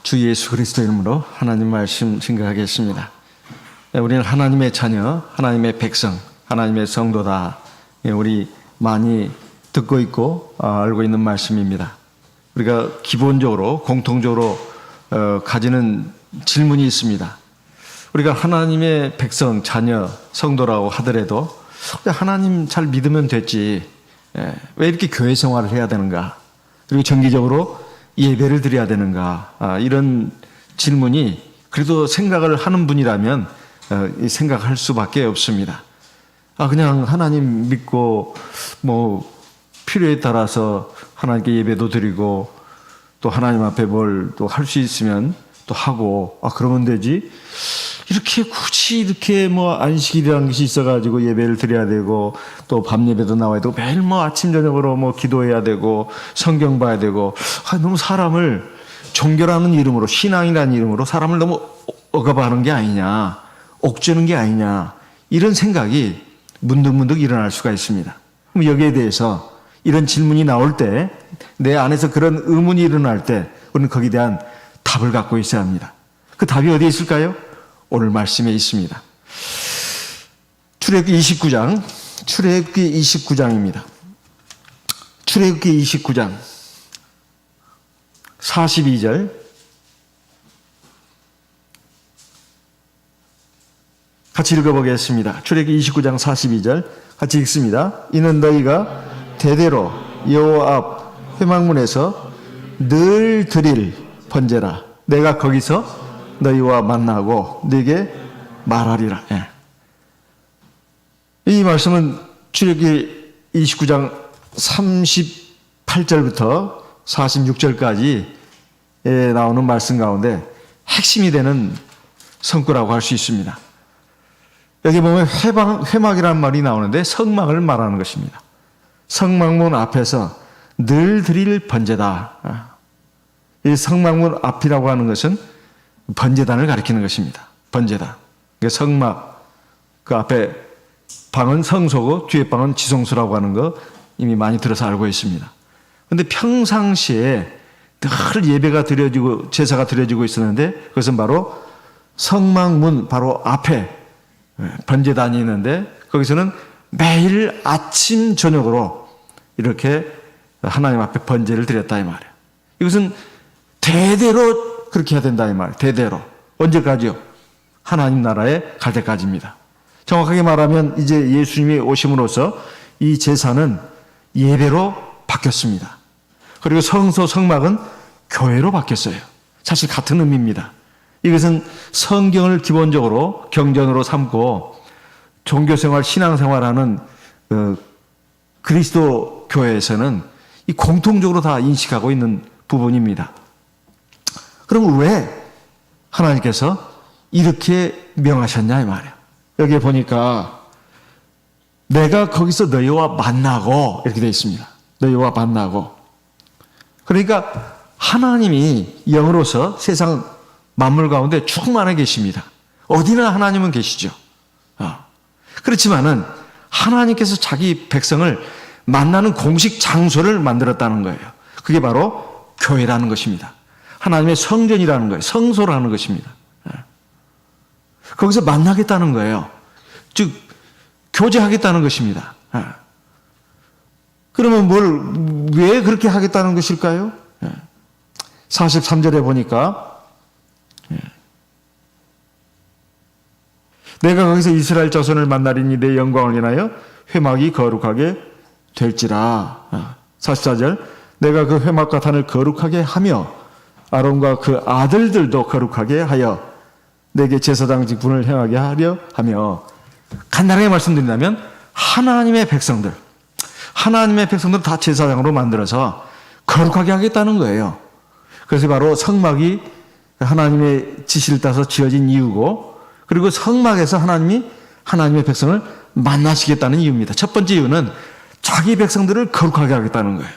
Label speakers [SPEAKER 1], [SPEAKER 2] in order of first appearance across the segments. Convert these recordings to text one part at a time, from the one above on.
[SPEAKER 1] 주 예수 그리스도 이름으로 하나님 말씀 증거하겠습니다. 우리는 하나님의 자녀, 하나님의 백성, 하나님의 성도다. 우리 많이 듣고 있고 알고 있는 말씀입니다. 우리가 기본적으로 공통적으로 가지는 질문이 있습니다. 우리가 하나님의 백성, 자녀, 성도라고 하더라도 하나님 잘 믿으면 됐지, 왜 이렇게 교회 생활을 해야 되는가, 그리고 정기적으로 예배를 드려야 되는가, 이런 질문이 그래도 생각을 하는 분이라면 생각할 수밖에 없습니다. 그냥 하나님 믿고 필요에 따라서 하나님께 예배도 드리고 또 하나님 앞에 뭘 또 할 수 있으면 또 하고 그러면 되지, 이렇게 굳이 이렇게 안식일이라는 것이 있어가지고 예배를 드려야 되고 또 밤 예배도 나와야 되고 매일 아침 저녁으로 기도해야 되고 성경 봐야 되고, 너무 사람을 종교라는 이름으로, 신앙이라는 이름으로 사람을 너무 억압하는 게 아니냐, 옥죄는 게 아니냐, 이런 생각이 문득문득 일어날 수가 있습니다. 그럼 여기에 대해서 이런 질문이 나올 때, 내 안에서 그런 의문이 일어날 때 우리는 거기에 대한 답을 갖고 있어야 합니다. 그 답이 어디에 있을까요? 오늘 말씀에 있습니다. 출애굽기 29장입니다. 출애굽기 29장 42절 같이 읽어보겠습니다. 출애굽기 29장 42절 같이 읽습니다. 이는 너희가 대대로 여호와 앞 회막문에서 늘 드릴 번제라. 내가 거기서 너희와 만나고 네게 말하리라. 이 말씀은 출애굽기 29장 38절부터 46절까지 나오는 말씀 가운데 핵심이 되는 성구라고 할 수 있습니다. 여기 보면 회막이라는 말이 나오는데 성막을 말하는 것입니다. 성막문 앞에서 늘 드릴 번제다. 이 성막문 앞이라고 하는 것은 번제단을 가리키는 것입니다. 번제단. 성막, 그 앞에 방은 성소고 뒤에 방은 지성소라고 하는 거 이미 많이 들어서 알고 있습니다. 그런데 평상시에 늘 예배가 드려지고 제사가 드려지고 있었는데, 그것은 바로 성막문 바로 앞에 번제단이 있는데, 거기서는 매일 아침 저녁으로 이렇게 하나님 앞에 번제를 드렸다 이 말이에요. 이것은 대대로 그렇게 해야 된다 이 말이에요. 대대로. 언제까지요? 하나님 나라에 갈 때까지입니다. 정확하게 말하면 이제 예수님이 오심으로써 이 제사는 예배로 바뀌었습니다. 그리고 성소, 성막은 교회로 바뀌었어요. 사실 같은 의미입니다. 이것은 성경을 기본적으로 경전으로 삼고 종교생활, 신앙생활하는 그리스도 교회에서는 이 공통적으로 다 인식하고 있는 부분입니다. 그럼 왜 하나님께서 이렇게 명하셨냐 이 말이에요. 여기에 보니까 내가 거기서 너희와 만나고 이렇게 되어 있습니다. 너희와 만나고. 그러니까 하나님이 영으로서 세상 만물 가운데 충만해 계십니다. 어디나 하나님은 계시죠. 그렇지만은 하나님께서 자기 백성을 만나는 공식 장소를 만들었다는 거예요. 그게 바로 교회라는 것입니다. 하나님의 성전이라는 거예요. 성소라는 것입니다. 거기서 만나겠다는 거예요. 즉 교제하겠다는 것입니다. 그러면 왜 그렇게 하겠다는 것일까요? 43절에 보니까 내가 거기서 이스라엘 자손을 만나리니 내 영광을 인하여 회막이 거룩하게 될지라. 44절 내가 그 회막과 단을 거룩하게 하며 아론과 그 아들들도 거룩하게 하여 내게 제사장 직분을 행하게 하려 하며. 간단하게 말씀드린다면 하나님의 백성들 다 제사장으로 만들어서 거룩하게 하겠다는 거예요. 그래서 바로 성막이 하나님의 지시를 따서 지어진 이유고, 그리고 성막에서 하나님의 백성을 만나시겠다는 이유입니다. 첫 번째 이유는 자기 백성들을 거룩하게 하겠다는 거예요.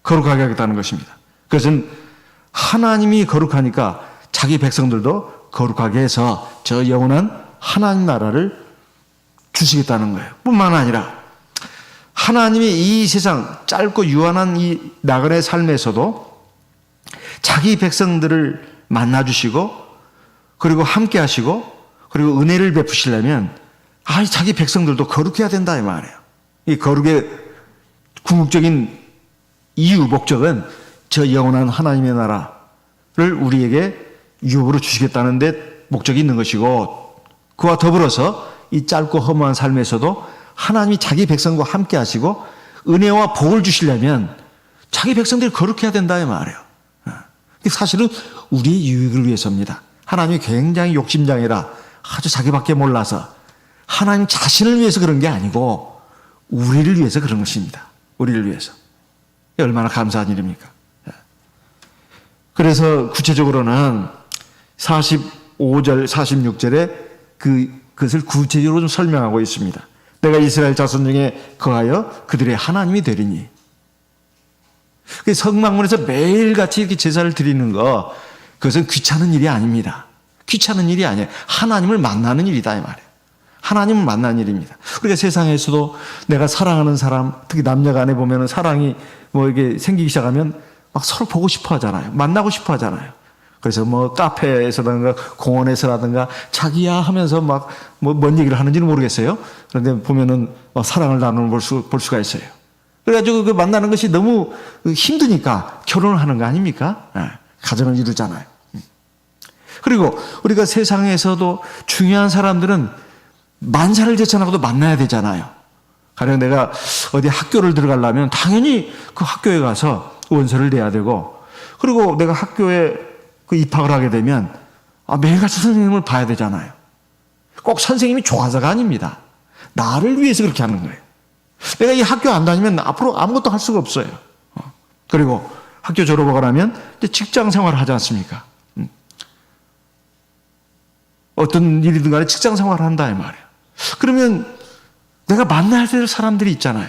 [SPEAKER 1] 거룩하게 하겠다는 것입니다. 그것은 하나님이 거룩하니까 자기 백성들도 거룩하게 해서 저 영원한 하나님 나라를 주시겠다는 거예요. 뿐만 아니라 하나님이 이 세상 짧고 유한한 이 나그네 삶에서도 자기 백성들을 만나주시고 그리고 함께 하시고 그리고 은혜를 베푸시려면 자기 백성들도 거룩해야 된다 이 말이에요. 이 거룩의 궁극적인 이유 목적은 저 영원한 하나님의 나라를 우리에게 유업으로 주시겠다는 데 목적이 있는 것이고 그와 더불어서 이 짧고 허무한 삶에서도 하나님이 자기 백성과 함께 하시고 은혜와 복을 주시려면 자기 백성들이 거룩해야 된다 이 말이에요. 사실은 우리의 유익을 위해서입니다. 하나님이 굉장히 욕심장이라 아주 자기밖에 몰라서 하나님 자신을 위해서 그런 게 아니고 우리를 위해서 그런 것입니다. 우리를 위해서. 얼마나 감사한 일입니까? 그래서 구체적으로는 45절, 46절에 그것을 구체적으로 좀 설명하고 있습니다. 내가 이스라엘 자손 중에 거하여 그들의 하나님이 되리니. 성막문에서 매일같이 이렇게 제사를 드리는 거, 그것은 귀찮은 일이 아닙니다. 귀찮은 일이 아니에요. 하나님을 만나는 일이다 이 말이에요. 하나님을 만나는 일입니다. 우리가 세상에서도 내가 사랑하는 사람, 특히 남녀 간에 보면은 사랑이 이게 생기기 시작하면 막 서로 보고 싶어 하잖아요. 만나고 싶어 하잖아요. 그래서 카페에서든가 공원에서라든가 자기야 하면서 뭔 얘기를 하는지는 모르겠어요. 그런데 보면은 사랑을 나누는 볼 수가 있어요. 그래가지고 그 만나는 것이 너무 힘드니까 결혼을 하는 거 아닙니까? 가정을 이루잖아요. 그리고 우리가 세상에서도 중요한 사람들은 만사를 제쳐나고도 만나야 되잖아요. 가령 내가 어디 학교를 들어가려면 당연히 그 학교에 가서 원서를 내야 되고, 그리고 내가 학교에 입학을 하게 되면 매일같이 선생님을 봐야 되잖아요. 꼭 선생님이 좋아서가 아닙니다. 나를 위해서 그렇게 하는 거예요. 내가 이 학교 안 다니면 앞으로 아무것도 할 수가 없어요. 그리고 학교 졸업하고 나면 이제 직장 생활을 하지 않습니까? 어떤 일이든 간에 직장 생활을 한다 이 말이에요. 그러면 내가 만나야 될 사람들이 있잖아요.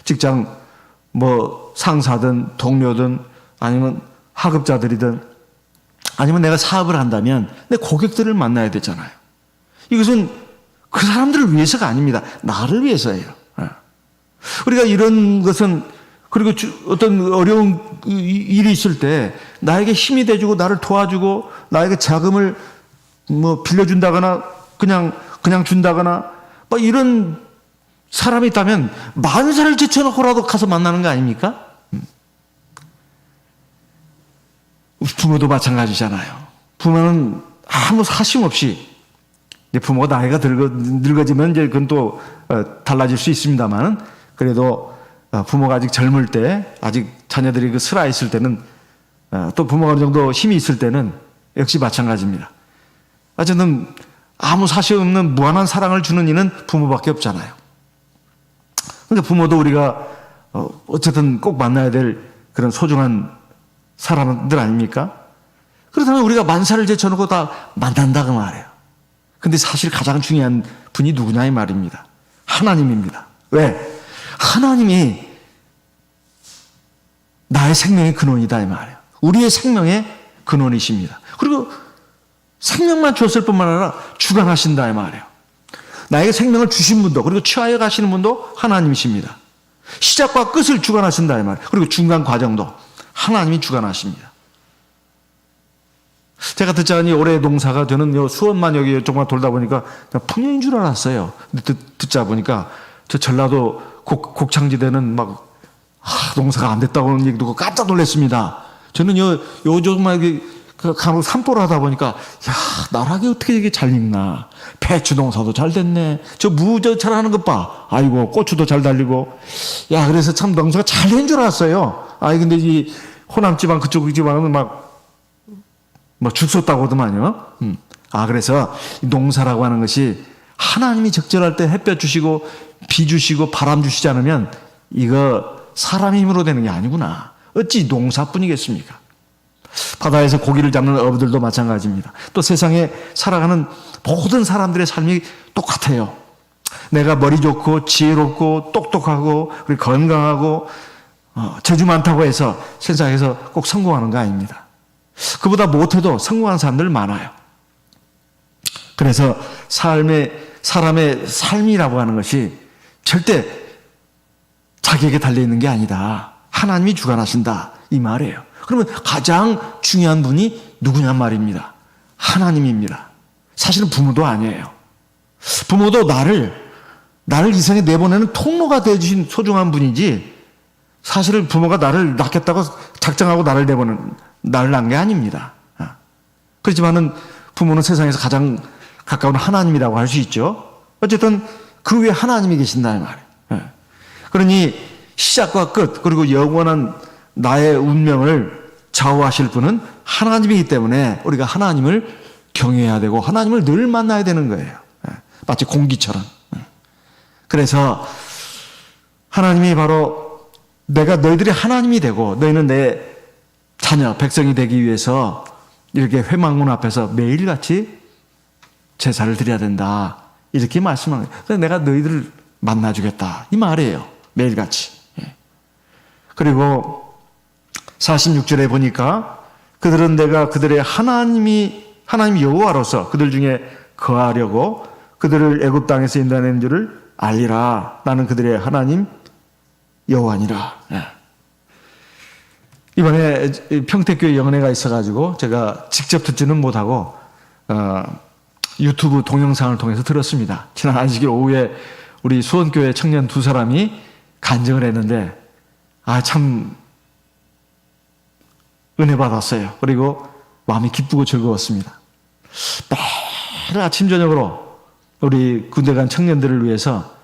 [SPEAKER 1] 직장 상사든 동료든 아니면 하급자들이든 아니면 내가 사업을 한다면 내 고객들을 만나야 되잖아요. 이것은 그 사람들을 위해서가 아닙니다. 나를 위해서예요. 우리가 이런 것은, 그리고 어떤 어려운 일이 있을 때 나에게 힘이 돼주고 나를 도와주고 나에게 자금을 빌려준다거나 그냥 준다거나 이런 사람이 있다면 만사를 제쳐놓고라도 가서 만나는 거 아닙니까? 부모도 마찬가지잖아요. 부모는 아무 사심 없이, 부모가 나이가 늙어지면 이제 그건 또 달라질 수 있습니다만, 그래도 부모가 아직 젊을 때, 아직 자녀들이 슬아 있을 때는, 또 부모가 어느 정도 힘이 있을 때는 역시 마찬가지입니다. 어쨌든 아무 사심 없는 무한한 사랑을 주는 이는 부모밖에 없잖아요. 그러니까 부모도 우리가 어쨌든 꼭 만나야 될 그런 소중한 사람들 아닙니까? 그렇다면 우리가 만사를 제쳐놓고 다 만난다 그 말이에요. 근데 사실 가장 중요한 분이 누구냐 이 말입니다. 하나님입니다. 왜? 하나님이 나의 생명의 근원이다 이 말이에요. 우리의 생명의 근원이십니다. 그리고 생명만 주었을 뿐만 아니라 주관하신다 이 말이에요. 나에게 생명을 주신 분도, 그리고 취하여 가시는 분도 하나님이십니다. 시작과 끝을 주관하신다 이 말이에요. 그리고 중간 과정도 하나님이 주관하십니다. 제가 듣자니 올해 농사가 저는 수원만 여기 조금만 돌다 보니까 풍년인 줄 알았어요. 근데 듣자 보니까 저 전라도 곡창지대는 농사가 안 됐다고 하는 얘기 듣고 깜짝 놀랐습니다. 저는 조금만 간혹 산보를 하다 보니까 나락이 어떻게 이게 잘 익나. 배추 농사도 잘 됐네. 저 잘하는 것 봐. 아이고 고추도 잘 달리고. 그래서 참 농사가 잘 된 줄 알았어요. 근데 이 호남 지방 그쪽 지방은 죽 쏟다고 하더만요. 그래서 농사라고 하는 것이 하나님이 적절할 때 햇볕 주시고 비 주시고 바람 주시지 않으면 이거 사람 힘으로 되는 게 아니구나. 어찌 농사뿐이겠습니까? 바다에서 고기를 잡는 어부들도 마찬가지입니다. 또 세상에 살아가는 모든 사람들의 삶이 똑같아요. 내가 머리 좋고 지혜롭고 똑똑하고 그리고 건강하고 재주 많다고 해서 세상에서 꼭 성공하는 거 아닙니다. 그보다 못해도 성공한 사람들 많아요. 그래서 사람의 삶이라고 하는 것이 절대 자기에게 달려있는 게 아니다. 하나님이 주관하신다 이 말이에요. 그러면 가장 중요한 분이 누구냐 말입니다. 하나님입니다. 사실은 부모도 아니에요. 부모도 나를 이 세상에 내보내는 통로가 되어주신 소중한 분이지, 사실은 부모가 나를 낳겠다고 작정하고 나를 낳은 게 아닙니다. 그렇지만은 부모는 세상에서 가장 가까운 하나님이라고 할 수 있죠. 어쨌든 그 위에 하나님이 계신다는 말이에요. 그러니 시작과 끝, 그리고 영원한 나의 운명을 좌우하실 분은 하나님이기 때문에 우리가 하나님을 경외해야 되고 하나님을 늘 만나야 되는 거예요. 마치 공기처럼. 그래서 하나님이 바로 내가 너희들이 하나님이 되고 너희는 내 자녀, 백성이 되기 위해서 이렇게 회막문 앞에서 매일같이 제사를 드려야 된다, 이렇게 말씀하는 거예요. 그래서 내가 너희들을 만나주겠다, 이 말이에요. 매일같이. 그리고 46절에 보니까 그들은 내가 그들의 하나님 여호와로서 그들 중에 거하려고 그들을 애굽 땅에서 인도하는 줄을 알리라. 나는 그들의 하나님 여호와니라. 이번에 평택교회 영례가 있어가지고 제가 직접 듣지는 못하고 유튜브 동영상을 통해서 들었습니다. 지난 안식일 오후에 우리 수원교회 청년 두 사람이 간증을 했는데 참 은혜 받았어요. 그리고 마음이 기쁘고 즐거웠습니다. 매일 아침 저녁으로 우리 군대 간 청년들을 위해서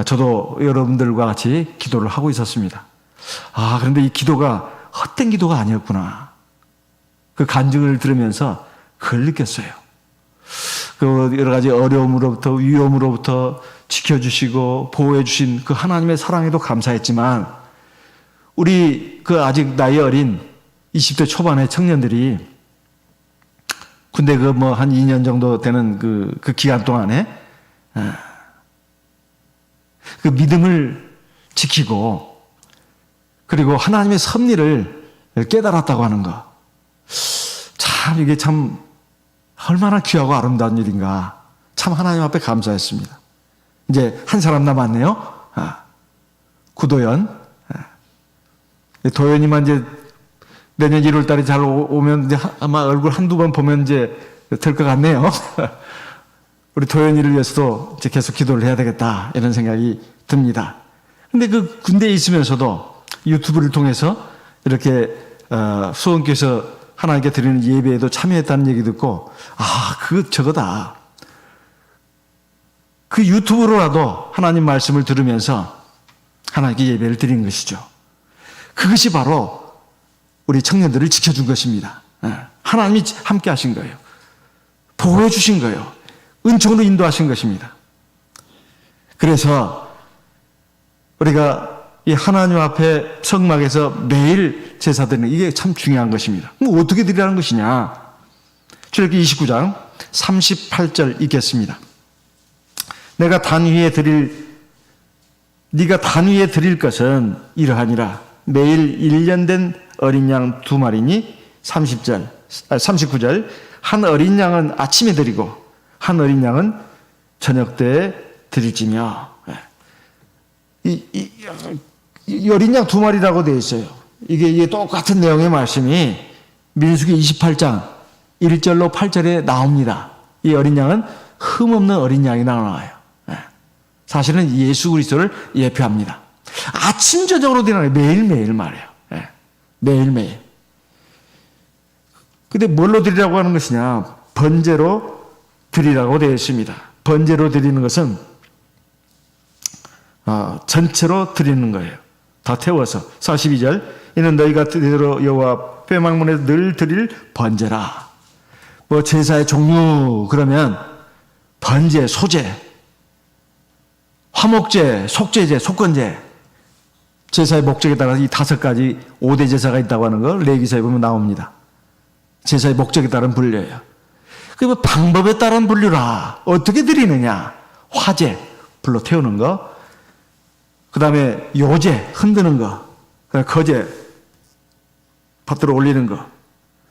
[SPEAKER 1] 저도 여러분들과 같이 기도를 하고 있었습니다. 그런데 이 기도가 헛된 기도가 아니었구나, 그 간증을 들으면서 그걸 느꼈어요. 그 여러 가지 어려움으로부터, 위험으로부터 지켜주시고 보호해주신 그 하나님의 사랑에도 감사했지만, 우리 그 아직 나이 어린 20대 초반의 청년들이 군대 한 2년 정도 되는 그 기간 동안에 그 믿음을 지키고 그리고 하나님의 섭리를 깨달았다고 하는 거, 참 이게 참 얼마나 귀하고 아름다운 일인가, 참 하나님 앞에 감사했습니다. 이제 한 사람 남았네요. 구도연. 도연이만 이제 내년 1월 달에 잘 오면 이제 아마 얼굴 한두 번 보면 이제 될 것 같네요. 우리 도연이를 위해서도 이제 계속 기도를 해야 되겠다, 이런 생각이 듭니다. 근데 그 군대에 있으면서도 유튜브를 통해서 이렇게 수원교에서 하나님께 드리는 예배에도 참여했다는 얘기 듣고 저거다. 그 유튜브로라도 하나님 말씀을 들으면서 하나님께 예배를 드린 것이죠. 그것이 바로 우리 청년들을 지켜준 것입니다. 하나님이 함께 하신 거예요. 보호해 주신 거예요. 은총으로 인도하신 것입니다. 그래서 우리가 이 하나님 앞에 성막에서 매일 제사 드리는 이게 참 중요한 것입니다. 그럼 어떻게 드리라는 것이냐? 출애굽기 29장 38절 읽겠습니다. 네가 단 위에 드릴 것은 이러하니라. 매일 1년 된 어린 양 2마리니 39절 한 어린 양은 아침에 드리고 한 어린 양은 저녁 때에 드릴지며. 이 어린 양 2마리라고 되어 있어요. 이게 똑같은 내용의 말씀이 민수기 28장 1절로 8절에 나옵니다. 이 어린 양은 흠없는 어린 양이 나와요. 사실은 예수 그리스도를 예표합니다. 아침 저녁으로 드리는 매일매일 말이에요. 매일매일. 근데 뭘로 드리라고 하는 것이냐? 번제로 드리라고 되어 있습니다. 번제로 드리는 것은 전체로 드리는 거예요. 다 태워서. 42절 이는 너희가 뜻대로 여호와 회막문에서 늘 드릴 번제라. 제사의 종류 그러면 번제, 소제, 화목제, 속죄제, 속건제, 제사의 목적에 따라서 이 5가지 5대 제사가 있다고 하는 거 레위기서에 보면 나옵니다. 제사의 목적에 따른 분류예요. 그 방법에 따른 분류라. 어떻게 드리느냐? 화제, 불로 태우는 거, 그 다음에 요제, 흔드는 거, 그 다음에 거제, 밭들어 올리는 거,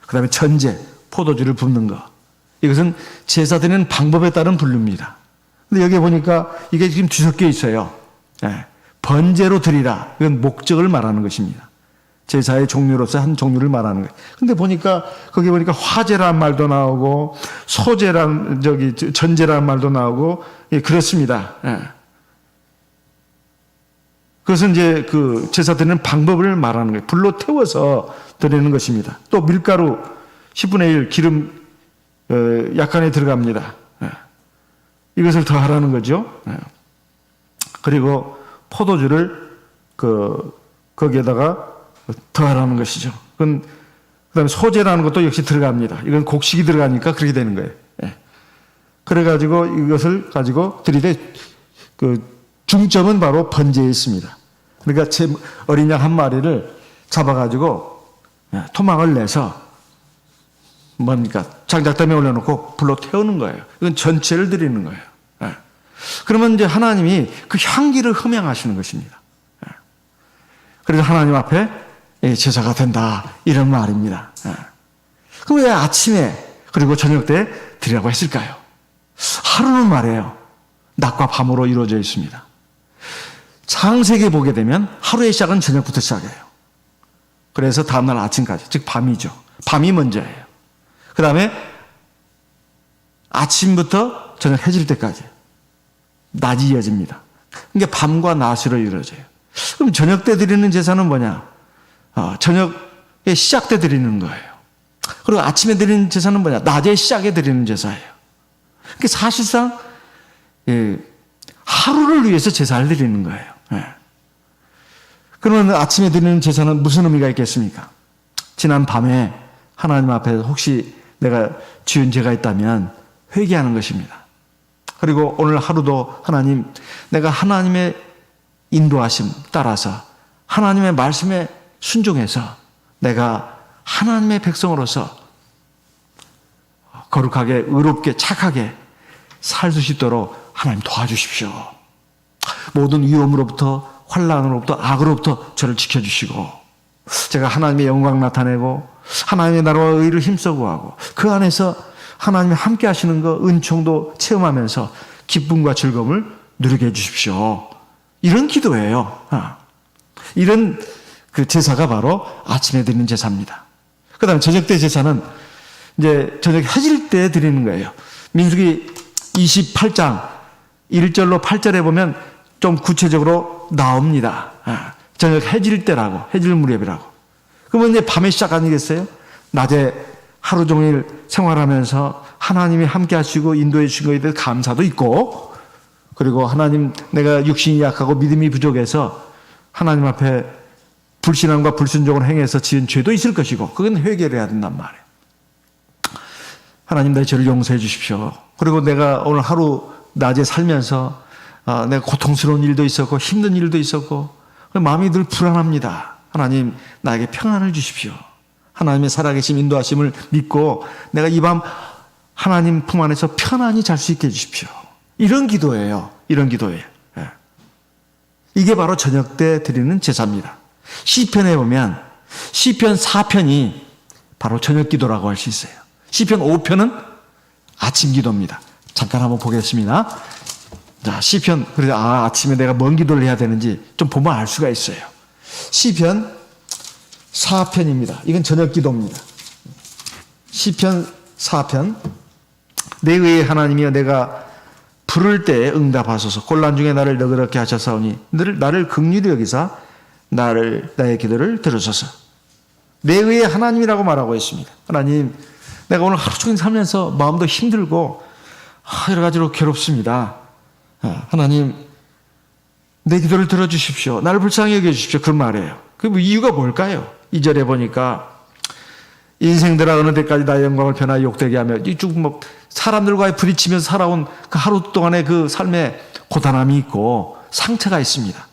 [SPEAKER 1] 그 다음에 천제, 포도주를 붓는 거. 이것은 제사 드리는 방법에 따른 분류입니다. 근데 여기 보니까 이게 지금 뒤섞여 있어요. 번제로 드리라. 이건 목적을 말하는 것입니다. 제사의 종류로서 한 종류를 말하는 거예요. 근데 보니까 거기 보니까 화제라는 말도 나오고 소제란 전제라는 말도 나오고 예, 그렇습니다. 예. 그것은 이제 그 제사 드리는 방법을 말하는 거예요. 불로 태워서 드리는 것입니다. 또 밀가루 10분의 1 기름 약간에 들어갑니다. 예. 이것을 더 하라는 거죠. 예. 그리고 포도주를 거기에다가 더 하라는 것이죠. 그다음에 소제라는 것도 역시 들어갑니다. 이건 곡식이 들어가니까 그렇게 되는 거예요. 예. 그래가지고 이것을 가지고 드리되 그 중점은 바로 번제에 있습니다. 그러니까 어린 양 한 마리를 잡아가지고 토막을 내서 뭡니까 장작담에 올려놓고 불로 태우는 거예요. 이건 전체를 드리는 거예요. 예. 그러면 이제 하나님이 그 향기를 흠양하시는 것입니다. 예. 그래서 하나님 앞에 제사가 된다 이런 말입니다. 예. 그럼 왜 아침에 그리고 저녁 때 드리라고 했을까요? 하루는 말이에요. 낮과 밤으로 이루어져 있습니다. 창세기에 보게 되면 하루의 시작은 저녁부터 시작해요. 그래서 다음날 아침까지, 즉 밤이죠. 밤이 먼저예요. 그 다음에 아침부터 저녁 해질 때까지 낮이 이어집니다. 그러니까 밤과 낮으로 이루어져요. 그럼 저녁 때 드리는 제사는 뭐냐? 저녁의 시작 때 드리는 거예요. 그리고 아침에 드리는 제사는 뭐냐? 낮의 시작에 드리는 제사예요. 그러니까 사실상 하루를 위해서 제사를 드리는 거예요. 예. 그러면 아침에 드리는 제사는 무슨 의미가 있겠습니까? 지난 밤에 하나님 앞에 혹시 내가 지은 죄가 있다면 회개하는 것입니다. 그리고 오늘 하루도 하나님, 내가 하나님의 인도하심 따라서 하나님의 말씀에 순종해서 내가 하나님의 백성으로서 거룩하게, 의롭게, 착하게 살 수 있도록 하나님 도와주십시오. 모든 위험으로부터, 환난으로부터, 악으로부터 저를 지켜주시고 제가 하나님의 영광 나타내고 하나님의 나라와 의를 힘써 구하고 그 안에서 하나님이 함께 하시는 거 은총도 체험하면서 기쁨과 즐거움을 누리게 해주십시오. 이런 기도예요. 이런 그 제사가 바로 아침에 드리는 제사입니다. 그 다음에 저녁 때 제사는 이제 저녁 해질 때 드리는 거예요. 민수기 28장 1절로 8절에 보면 좀 구체적으로 나옵니다. 저녁 해질 때라고, 해질 무렵이라고. 그러면 이제 밤에 시작 아니겠어요? 낮에 하루 종일 생활하면서 하나님이 함께 하시고 인도해 주신 것에 대해서 감사도 있고, 그리고 하나님, 내가 육신이 약하고 믿음이 부족해서 하나님 앞에 불신앙과 불순종을 행해서 지은 죄도 있을 것이고, 그건 회개를 해야 된단 말이에요. 하나님, 내 죄를 용서해 주십시오. 그리고 내가 오늘 하루 낮에 살면서 내가 고통스러운 일도 있었고 힘든 일도 있었고 마음이 늘 불안합니다. 하나님, 나에게 평안을 주십시오. 하나님의 살아계심 인도하심을 믿고 내가 이 밤 하나님 품 안에서 편안히 잘 수 있게 해주십시오. 이런 기도예요. 이런 기도예요. 이게 바로 저녁 때 드리는 제사입니다. 시편에 보면 시편 4편이 바로 저녁 기도라고 할 수 있어요. 시편 5편은 아침 기도입니다. 잠깐 한번 보겠습니다. 자, 시편, 그래서 아침에 내가 뭔 기도를 해야 되는지 좀 보면 알 수가 있어요. 시편 4편입니다. 이건 저녁 기도입니다. 시편 4편. 내 의의 하나님이여, 내가 부를 때에 응답하소서. 곤란 중에 나를 너그럽게 하셨사오니 나를 긍휼히 여기사 나의 기도를 들으소서. 내 의의 하나님이라고 말하고 있습니다. 하나님, 내가 오늘 하루 종일 살면서 마음도 힘들고 여러 가지로 괴롭습니다. 하나님, 내 기도를 들어주십시오. 나를 불쌍히 여겨주십시오. 그 말이에요. 그 이유가 뭘까요? 2절에 보니까 인생들아 어느 때까지 나의 영광을 변하여 욕되게 하며, 이쭉 사람들과의 부딪히면서 살아온 그 하루 동안의 그 삶에 고단함이 있고 상처가 있습니다.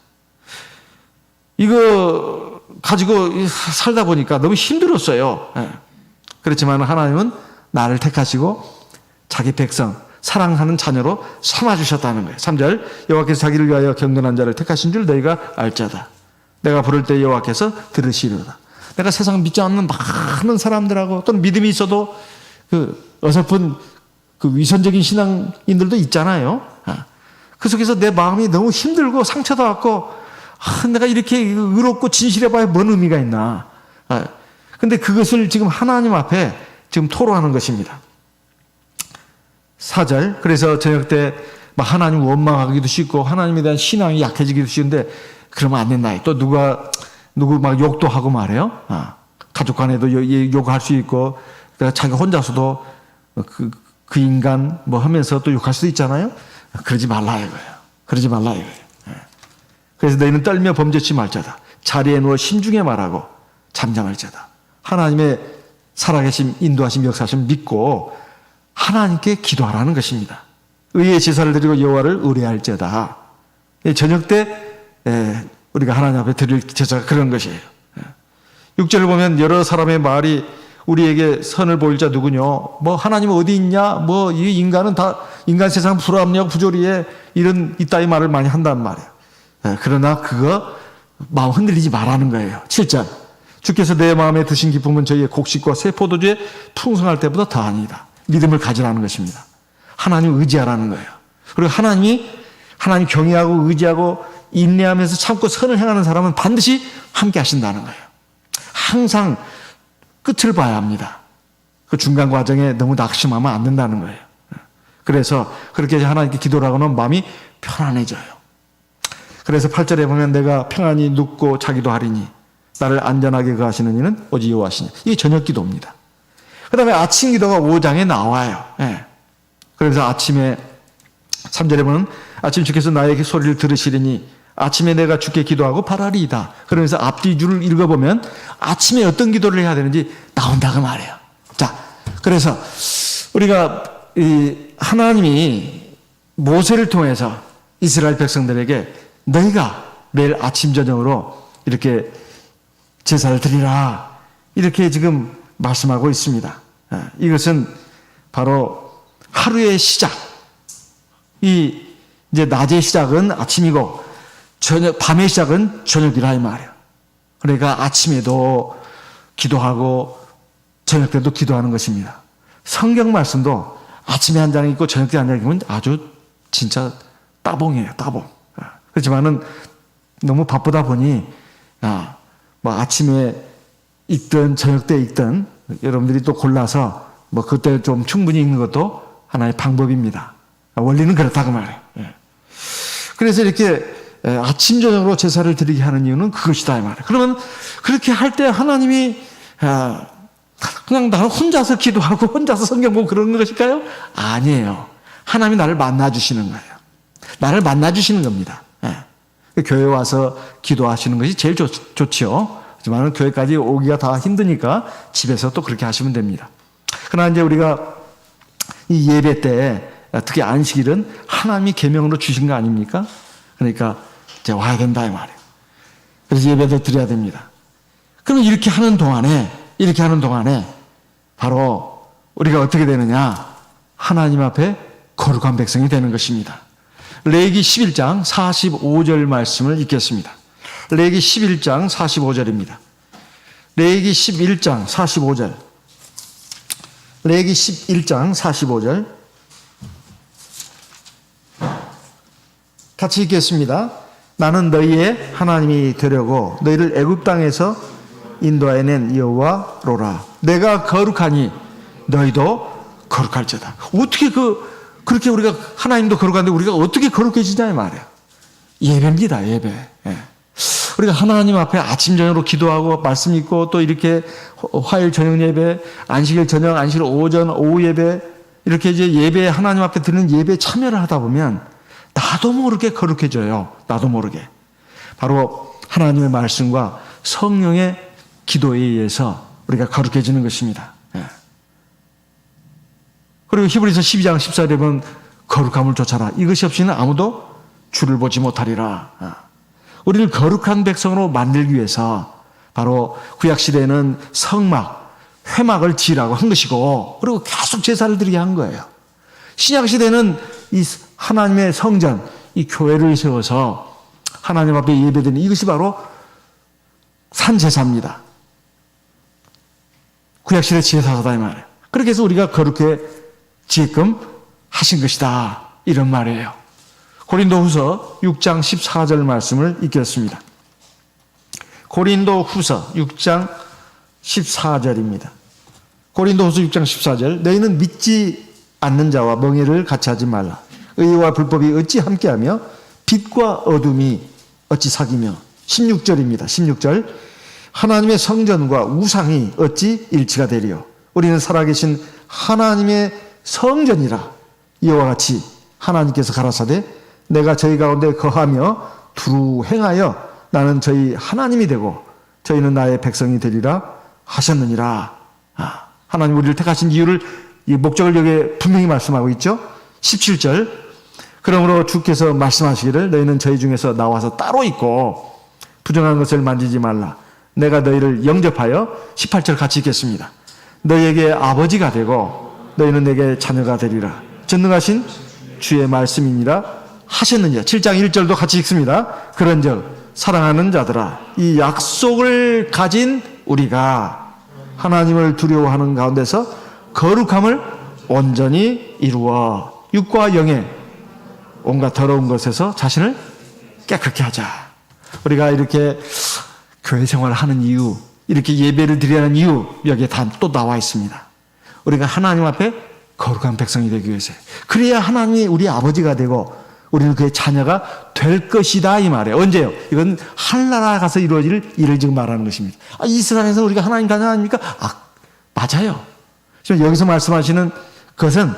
[SPEAKER 1] 이거 가지고 살다 보니까 너무 힘들었어요. 그렇지만 하나님은 나를 택하시고 자기 백성, 사랑하는 자녀로 삼아주셨다는 거예요. 3절, 여호와께서 자기를 위하여 경건한 자를 택하신 줄 너희가 알자다. 내가 부를 때 여호와께서 들으시리로다. 내가 세상 믿지 않는 많은 사람들하고 또는 믿음이 있어도 그 어설픈 그 위선적인 신앙인들도 있잖아요. 그 속에서 내 마음이 너무 힘들고 상처도 받고 내가 이렇게 의롭고 진실해봐야 뭔 의미가 있나. 근데 그것을 지금 하나님 앞에 지금 토로하는 것입니다. 4절. 그래서 저녁 때 막 하나님 원망하기도 쉽고 하나님에 대한 신앙이 약해지기도 쉬운데 그러면 안 된다. 또 누구 막 욕도 하고 말해요. 가족 간에도 욕할 수 있고 자기 혼자서도 그 인간 뭐 하면서 또 욕할 수도 있잖아요. 그러지 말라 이거예요. 그러지 말라 이거예요. 그래서 너희는 떨며 범죄치 말자다. 자리에 누워 심중에 말하고 잠잠할자다. 하나님의 살아계심, 인도하심, 역사하심 믿고 하나님께 기도하라는 것입니다. 의의 제사를 드리고 여호와를 의뢰할지어다. 저녁 때 우리가 하나님 앞에 드릴 제사가 그런 것이에요. 6절을 보면 여러 사람의 말이 우리에게 선을 보일 자 누구뇨? 뭐 하나님 어디 있냐? 뭐 이 인간은 다 인간 세상 불합리하고 부조리해 이런 이따위 말을 많이 한단 말이에요. 그러나 그거 마음 흔들리지 말라는 거예요. 7절. 주께서 내 마음에 두신 기쁨은 저희의 곡식과 새 포도주에 풍성할 때보다 더하니이다. 믿음을 가지라는 것입니다. 하나님 의지하라는 거예요. 그리고 하나님 경외하고 의지하고 인내하면서 참고 선을 행하는 사람은 반드시 함께 하신다는 거예요. 항상 끝을 봐야 합니다. 그 중간 과정에 너무 낙심하면 안 된다는 거예요. 그래서 그렇게 하나님께 기도를 하고는 마음이 편안해져요. 그래서 8절에 보면 내가 평안히 눕고 자기도 하리니 나를 안전하게 거하시는 이는 오직 여호와시니. 이게 저녁 기도입니다. 그 다음에 아침 기도가 5장에 나와요. 그래서 아침에 3절에 보면 아침 주께서 나에게 소리를 들으시리니 아침에 내가 주께 기도하고 바라리이다. 그러면서 앞뒤 줄을 읽어보면 아침에 어떤 기도를 해야 되는지 나온다고 말해요. 자, 그래서 우리가 하나님이 모세를 통해서 이스라엘 백성들에게 너희가 매일 아침 저녁으로 이렇게 제사를 드리라 이렇게 지금 말씀하고 있습니다. 이것은 바로 하루의 시작. 이제 낮의 시작은 아침이고 밤의 시작은 저녁이라 이 말이에요. 그러니까 아침에도 기도하고 저녁 때도 기도하는 것입니다. 성경 말씀도 아침에 한 장 있고 저녁 때 한 장 읽으면 아주 진짜 따봉이에요. 따봉. 그렇지만은 너무 바쁘다 보니 뭐 아침에 읽든 저녁 때 읽든 여러분들이 또 골라서 뭐 그때 좀 충분히 읽는 것도 하나의 방법입니다. 원리는 그렇다고 말해요. 그래서 이렇게 아침 저녁으로 제사를 드리게 하는 이유는 그것이다 이 말이에요. 그러면 그렇게 할 때 하나님이 그냥 나는 혼자서 기도하고 혼자서 성경 보고 그러는 것일까요? 아니에요. 하나님이 나를 만나주시는 거예요. 나를 만나주시는 겁니다. 교회 와서 기도하시는 것이 제일 좋지요. 하지만 교회까지 오기가 다 힘드니까 집에서 또 그렇게 하시면 됩니다. 그러나 이제 우리가 이 예배 때 특히 안식일은 하나님이 계명으로 주신 거 아닙니까? 그러니까 이제 와야 된다 이 말이에요. 그래서 예배도 드려야 됩니다. 그러면 이렇게 하는 동안에 바로 우리가 어떻게 되느냐? 하나님 앞에 거룩한 백성이 되는 것입니다. 레위기 11장 45절 말씀을 읽겠습니다. 레위기 11장 45절입니다. 레위기 11장 45절. 레위기 11장 45절. 같이 읽겠습니다. 나는 너희의 하나님이 되려고 너희를 애굽 땅에서 인도하여낸 여호와로라. 내가 거룩하니 너희도 거룩할지어다. 어떻게 그렇게 우리가 하나님도 거룩한데 우리가 어떻게 거룩해지냐 이 말이에요. 예배입니다. 예배. 우리가 하나님 앞에 아침 저녁으로 기도하고 말씀 읽고 또 이렇게 화요일 저녁 예배, 안식일 저녁, 안식일 오전, 오후 예배 이렇게 이제 예배 하나님 앞에 드리는 예배에 참여를 하다 보면 나도 모르게 거룩해져요. 나도 모르게. 바로 하나님의 말씀과 성령의 기도에 의해서 우리가 거룩해지는 것입니다. 그리고 히브리서 12장 14절에 보면 거룩함을 쫓아라. 이것이 없이는 아무도 주를 보지 못하리라. 우리를 거룩한 백성으로 만들기 위해서 바로 구약시대에는 성막, 회막을 지으라고 한 것이고 그리고 계속 제사를 드리게 한 거예요. 신약시대는 이 하나님의 성전, 이 교회를 세워서 하나님 앞에 예배드리는 이것이 바로 산제사입니다. 구약시대 제사다 이 말이에요. 그렇게 해서 우리가 거룩해 지금 하신 것이다 이런 말이에요. 고린도후서 6장 14절 말씀을 읽겠습니다. 고린도 후서 6장 14절입니다. 고린도 후서 6장 14절. 너희는 믿지 않는 자와 멍에를 같이 하지 말라. 의와 불법이 어찌 함께하며 빛과 어둠이 어찌 사귀며. 16절입니다. 16절. 하나님의 성전과 우상이 어찌 일치가 되리요. 우리는 살아계신 하나님의 성전이라. 이와 같이 하나님께서 가라사대 내가 저희 가운데 거하며 두루 행하여 나는 저희 하나님이 되고 저희는 나의 백성이 되리라 하셨느니라. 하나님 우리를 택하신 이유를, 이 목적을 여기에 분명히 말씀하고 있죠. 17절. 그러므로 주께서 말씀하시기를 너희는 저희 중에서 나와서 따로 있고 부정한 것을 만지지 말라. 내가 너희를 영접하여 18절 같이 읽겠습니다. 너희에게 아버지가 되고 너희는 내게 자녀가 되리라. 전능하신 주의 말씀이니라 하셨느니라. 7장 1절도 같이 읽습니다. 그런즉 사랑하는 자들아, 이 약속을 가진 우리가 하나님을 두려워하는 가운데서 거룩함을 온전히 이루어 육과 영의 온갖 더러운 것에서 자신을 깨끗게 하자. 우리가 이렇게 교회 생활을 하는 이유, 이렇게 예배를 드려야 하는 이유, 여기에 다 또 나와 있습니다. 우리가 하나님 앞에 거룩한 백성이 되기 위해서. 그래야 하나님이 우리 아버지가 되고 우리는 그의 자녀가 될 것이다, 이 말이에요. 언제요? 이건 하늘나라 가서 이루어질 일을 지금 말하는 것입니다. 이 세상에서 우리가 하나님 자녀 아닙니까? 맞아요. 지금 여기서 말씀하시는 것은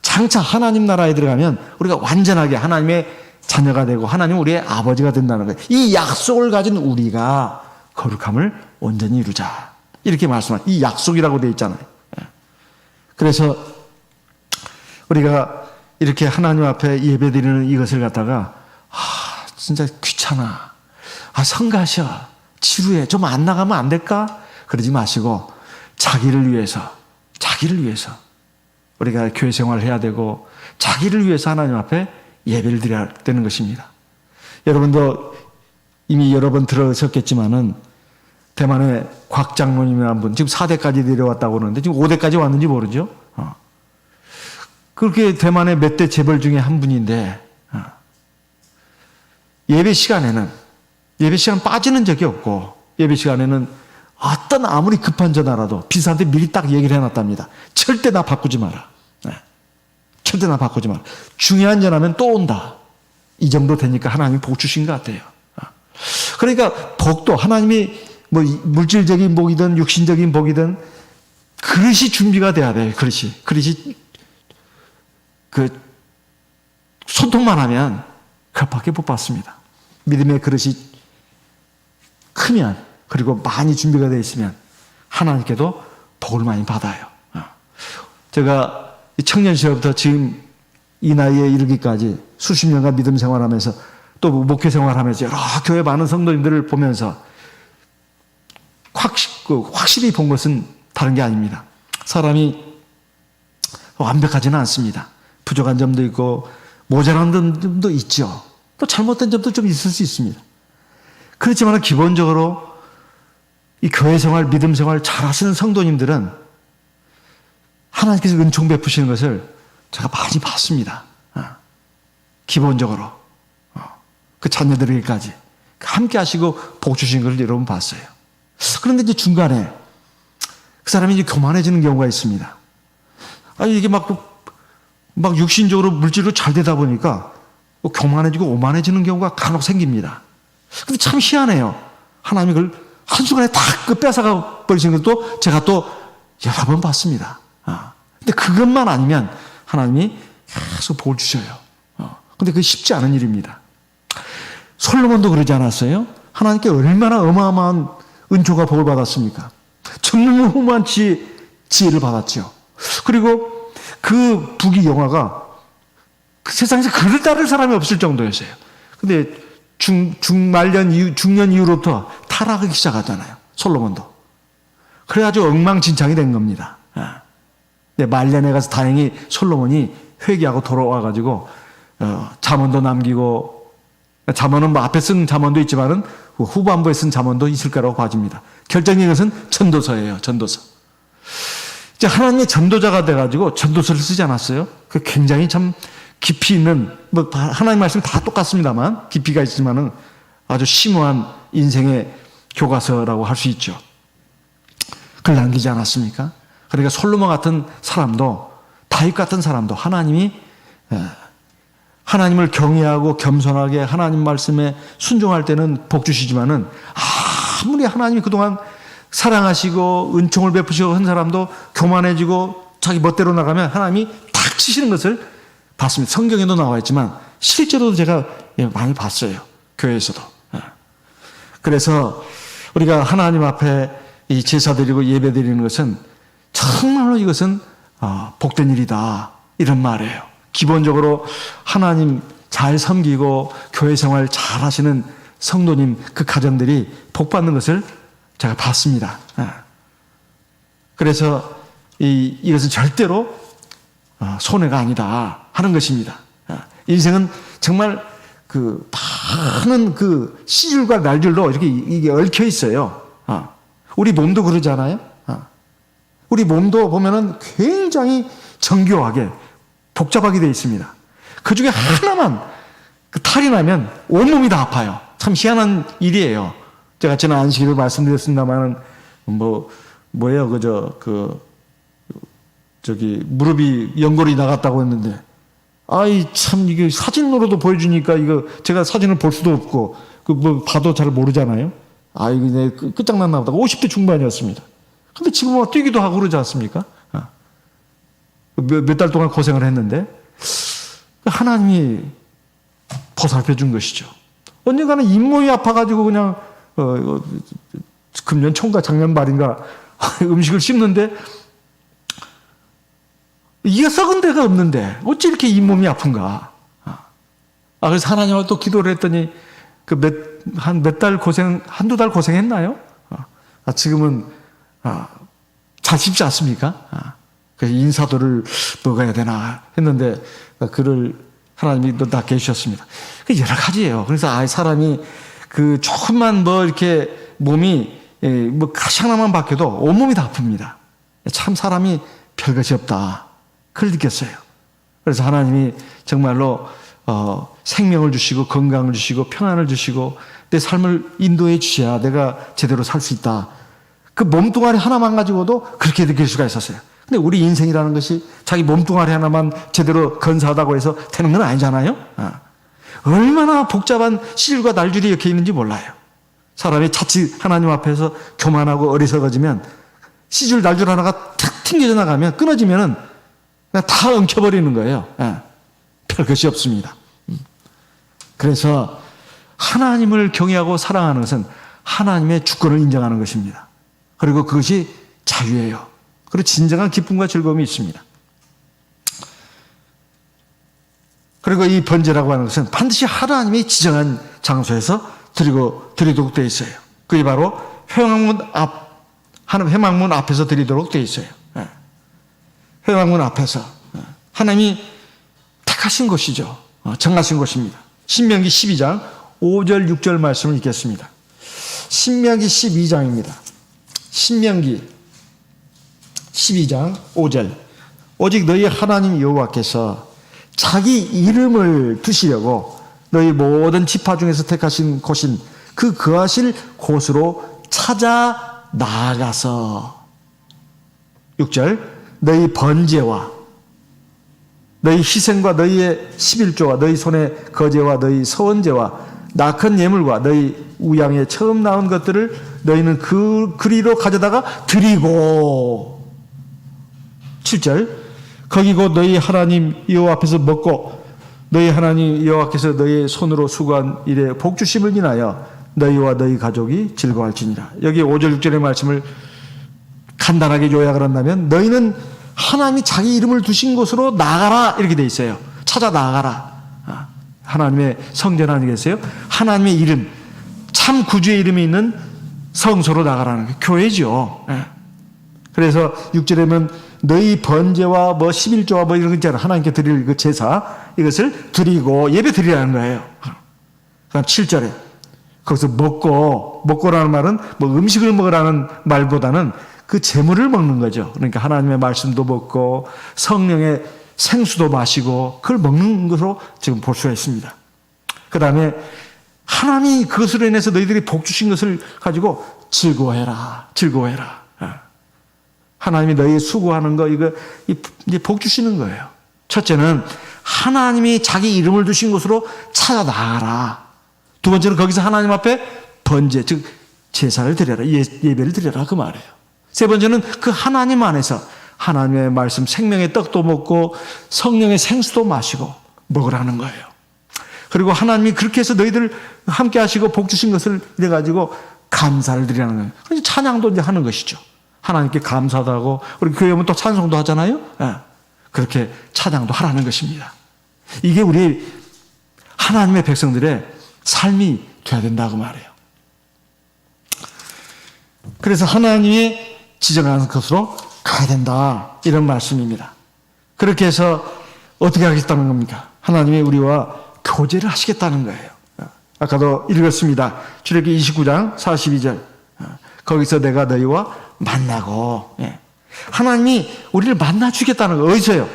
[SPEAKER 1] 장차 하나님 나라에 들어가면 우리가 완전하게 하나님의 자녀가 되고 하나님 우리의 아버지가 된다는 거예요. 이 약속을 가진 우리가 거룩함을 온전히 이루자. 이렇게 말씀하신, 이 약속이라고 되어 있잖아요. 그래서 우리가 이렇게 하나님 앞에 예배드리는 이것을 갖다가 진짜 귀찮아. 성가셔. 지루해. 좀 안 나가면 안 될까? 그러지 마시고 자기를 위해서 우리가 교회 생활을 해야 되고 자기를 위해서 하나님 앞에 예배를 드려야 되는 것입니다. 여러분도 이미 여러 번 들으셨겠지만은 대만의 곽 장로님이라는 분, 지금 4대까지 내려왔다고 그러는데 지금 5대까지 왔는지 모르죠. 그렇게 대만의 몇 대 재벌 중에 한 분인데 예배 시간 빠지는 적이 없고 예배 시간에는 어떤 아무리 급한 전화라도 비서한테 미리 딱 얘기를 해놨답니다. 절대 나 바꾸지 마라. 절대 나 바꾸지 마라. 중요한 전화면 또 온다. 이 정도 되니까 하나님이 복 주신 것 같아요. 그러니까 복도 하나님이 뭐 물질적인 복이든 육신적인 복이든 그릇이 준비가 돼야 돼요. 그릇이 소통만 하면 그것밖에 못 받습니다. 믿음의 그릇이 크면 그리고 많이 준비가 되어 있으면 하나님께도 복을 많이 받아요. 제가 청년 시절부터 지금 이 나이에 이르기까지 수십 년간 믿음 생활하면서 또 목회 생활하면서 여러 교회 많은 성도님들을 보면서 확실히 본 것은 다른 게 아닙니다. 사람이 완벽하지는 않습니다. 부족한 점도 있고 모자란 점도 있죠. 또 잘못된 점도 좀 있을 수 있습니다. 그렇지만 기본적으로 이 교회 생활, 믿음 생활 잘 하시는 성도님들은 하나님께서 은총 베푸시는 것을 제가 많이 봤습니다. 기본적으로 그 자녀들에게까지 함께 하시고 복 주신 것을 여러분 봤어요. 그런데 이제 중간에 그 사람이 이제 교만해지는 경우가 있습니다. 이게 막 육신적으로 물질로 잘 되다 보니까 교만해지고 오만해지는 경우가 간혹 생깁니다. 근데 참 희한해요. 하나님이 그걸 한순간에 다 뺏어가 버리시는 것도 제가 또 여러 번 봤습니다. 근데 그것만 아니면 하나님이 계속 복을 주셔요. 근데 그게 쉽지 않은 일입니다. 솔로몬도 그러지 않았어요? 하나님께 얼마나 어마어마한 은총과 복을 받았습니까? 전무후무한 지혜를 받았죠. 그리고 그 부귀 영화가 그 세상에서 그를 따를 사람이 없을 정도였어요. 근데 중년 이후로부터 타락하기 시작하잖아요. 솔로몬도. 그래가지고 엉망진창이 된 겁니다. 근데 말년에 가서 다행히 솔로몬이 회개하고 돌아와가지고 잠언도 남기고, 잠언은 뭐 앞에 쓴 잠언도 있지만은 후반부에 쓴 잠언도 있을 거라고 봐집니다. 결정적인 것은 전도서예요. 전도서. 이제 하나님의 전도자가 돼가지고 전도서를 쓰지 않았어요? 그 굉장히 참 깊이 있는, 하나님 말씀 다 똑같습니다만, 깊이가 있지만은 아주 심오한 인생의 교과서라고 할 수 있죠. 그걸 남기지 않았습니까? 그러니까 솔로몬 같은 사람도, 다윗 같은 사람도 하나님을 경외하고 겸손하게 하나님 말씀에 순종할 때는 복 주시지만은, 아무리 하나님이 그동안 사랑하시고 은총을 베푸시고 한 사람도 교만해지고 자기 멋대로 나가면 하나님이 탁 치시는 것을 봤습니다. 성경에도 나와 있지만 실제로도 제가 많이 봤어요. 교회에서도. 그래서 우리가 하나님 앞에 이 제사 드리고 예배 드리는 것은 정말로 이것은 복된 일이다, 이런 말이에요. 기본적으로 하나님 잘 섬기고 교회 생활 잘 하시는 성도님, 그 가정들이 복 받는 것을 제가 봤습니다. 그래서 이것은 절대로 손해가 아니다 하는 것입니다. 인생은 정말 그 많은 그 씨줄과 날줄로 이렇게 이게 얽혀 있어요. 우리 몸도 그러잖아요. 우리 몸도 보면은 굉장히 정교하게 복잡하게 되어 있습니다. 그 중에 하나만 그 탈이 나면 온몸이 다 아파요. 참 희한한 일이에요. 제가 지난 안식일을 말씀드렸습니다만은 무릎이 연골이 나갔다고 했는데, 참 이게 사진으로도 보여주니까 이거 제가 사진을 볼 수도 없고 봐도 잘 모르잖아요. 이거 내 끝장났나 보다. 50대 중반이었습니다. 근데 지금 뛰기도 하고 그러지 않습니까? 몇 달 동안 고생을 했는데 하나님이 보살펴 준 것이죠. 언젠가는 잇몸이 아파가지고 그냥 금년 초인가 작년 말인가 음식을 씹는데 이게 썩은 데가 없는데 어찌 이렇게 잇몸이 아픈가. 그래서 하나님한테 또 기도를 했더니 몇 달 고생, 한두 달 고생했나요? 지금은 잘 씹지 않습니까? 그래서 인사도를 먹어야 되나 했는데 그를 하나님이 또 다 계셨습니다. 여러 가지예요. 그래서 사람이 조금만 이렇게 몸이 가시 하나만 바뀌어도 온몸이 다 아픕니다. 참 사람이 별것이 없다, 그걸 느꼈어요. 그래서 하나님이 정말로 생명을 주시고 건강을 주시고 평안을 주시고 내 삶을 인도해 주셔야 내가 제대로 살 수 있다. 그 몸뚱아리 하나만 가지고도 그렇게 느낄 수가 있었어요. 근데 우리 인생이라는 것이 자기 몸뚱아리 하나만 제대로 건사하다고 해서 되는 건 아니잖아요. 얼마나 복잡한 씨줄과 날줄이 엮여 있는지 몰라요. 사람이 자칫 하나님 앞에서 교만하고 어리석어지면 씨줄 날줄 하나가 탁 튕겨져 나가면 끊어지면은 그냥 다 엉켜버리는 거예요. 별 것이 없습니다. 그래서 하나님을 경외하고 사랑하는 것은 하나님의 주권을 인정하는 것입니다. 그리고 그것이 자유예요. 그리고 진정한 기쁨과 즐거움이 있습니다. 그리고 이 번제라고 하는 것은 반드시 하나님이 지정한 장소에서 드리도록 되어 있어요. 그게 바로 회막문 앞에서 드리도록 되어 있어요. 회막문 앞에서 하나님이 택하신 곳이죠. 정하신 곳입니다. 신명기 12장 5절 6절 말씀을 읽겠습니다. 신명기 12장입니다. 신명기 12장 5절. 오직 너희 하나님 여호와께서 자기 이름을 두시려고 너희 모든 지파 중에서 택하신 곳인 그 거하실 곳으로 찾아 나아가서 6절 너희 번제와 너희 희생과 너희의 11조와 너희 손의 거제와 너희 서원제와 낙헌 예물과 너희 우양에 처음 나온 것들을 너희는 그 그리로 가져다가 드리고 7절 거기 곧 너희 하나님 여호와 앞에서 먹고 너희 하나님 여호와께서 너희 손으로 수고한 일에 복주심을 인하여 너희와 너희 가족이 즐거워할지니라. 여기 5절 6절의 말씀을 간단하게 요약을 한다면 너희는 하나님이 자기 이름을 두신 곳으로 나가라 이렇게 돼 있어요. 찾아 나가라. 하나님의 성전 아니겠어요? 하나님의 이름, 참 구주의 이름이 있는 성소로 나가라는 게 교회죠. 그래서 6절에는 너희 번제와 11조와 이런 거 있잖아요. 하나님께 드릴 그 제사, 이것을 드리고 예배 드리라는 거예요. 그다음 7절에 거기서 먹고라는 말은 음식을 먹으라는 말보다는 그 제물을 먹는 거죠. 그러니까 하나님의 말씀도 먹고 성령의 생수도 마시고 그걸 먹는 것으로 지금 볼 수가 있습니다. 그 다음에 하나님이 그것으로 인해서 너희들이 복 주신 것을 가지고 즐거워해라. 즐거워해라. 하나님이 너희 수고하는 거 이거 이제 복 주시는 거예요. 첫째는 하나님이 자기 이름을 두신 곳으로 찾아 나가라. 두 번째는 거기서 하나님 앞에 번제, 즉 제사를 드려라. 예배를 드려라. 그 말이에요. 세 번째는 그 하나님 안에서 하나님의 말씀 생명의 떡도 먹고 성령의 생수도 마시고 먹으라는 거예요. 그리고 하나님이 그렇게 해서 너희들 함께 하시고 복 주신 것을 이래가지고 감사를 드리라는 거예요. 그래서 찬양도 이제 하는 것이죠. 하나님께 감사하다고, 우리 교회 오면 또 찬송도 하잖아요. 그렇게 찬양도 하라는 것입니다. 이게 우리 하나님의 백성들의 삶이 돼야 된다고 말해요. 그래서 하나님이 지정하는 것으로 가야 된다. 이런 말씀입니다. 그렇게 해서 어떻게 하겠다는 겁니까? 하나님이 우리와 교제를 하시겠다는 거예요. 아까도 읽었습니다. 출애굽기 29장 42절. 거기서 내가 너희와 만나고. 하나님이 우리를 만나주겠다는 거. 어디서요?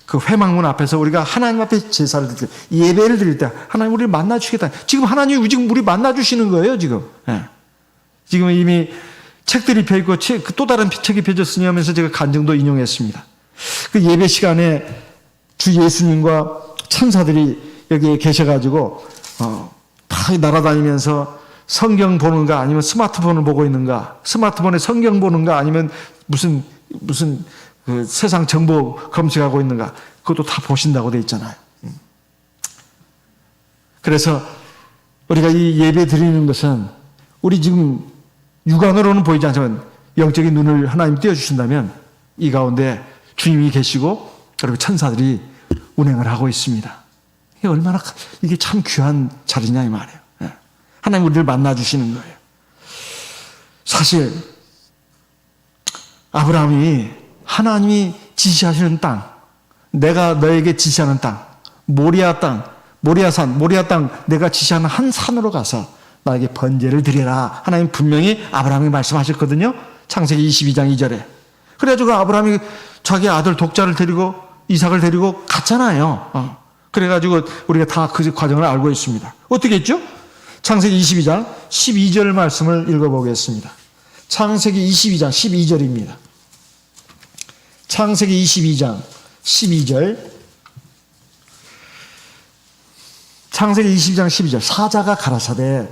[SPEAKER 1] 그 회막문 앞에서 우리가 하나님 앞에 제사를 드릴 때, 예배를 드릴 때 하나님 우리를 만나주겠다. 지금 하나님이 지금 우리 만나주시는 거예요. 지금. 지금 이미 책들이 펴있고 또 다른 책이 펴졌으니 하면서 제가 간증도 인용했습니다. 그 예배 시간에 주 예수님과 천사들이 여기에 계셔가지고 다 날아다니면서 성경 보는가 아니면 스마트폰을 보고 있는가, 스마트폰에 성경 보는가 아니면 무슨 그 세상 정보 검색하고 있는가, 그것도 다 보신다고 돼 있잖아요. 그래서 우리가 이 예배 드리는 것은 우리 지금 육안으로는 보이지 않지만 영적인 눈을 하나님 띄워주신다면 이 가운데 주님이 계시고 그리고 천사들이 운행을 하고 있습니다. 이게 얼마나 이게 참 귀한 자리냐 이 말이에요. 하나님 우리를 만나주시는 거예요. 사실 아브라함이 하나님이 지시하시는 땅, 내가 너에게 지시하는 땅, 모리아 땅, 모리아 땅 내가 지시하는 한 산으로 가서 나에게 번제를 드리라. 하나님 분명히 아브라함이 말씀하셨거든요. 창세기 22장 2절에. 그래가지고 아브라함이 자기 아들 독자를 데리고 이삭을 데리고 갔잖아요. 그래가지고 우리가 다 그 과정을 알고 있습니다. 어떻게 했죠? 창세기 22장 12절 말씀을 읽어보겠습니다. 창세기 22장 12절입니다. 창세기 22장 12절. 창세기 22장 12절. 사자가 가라사대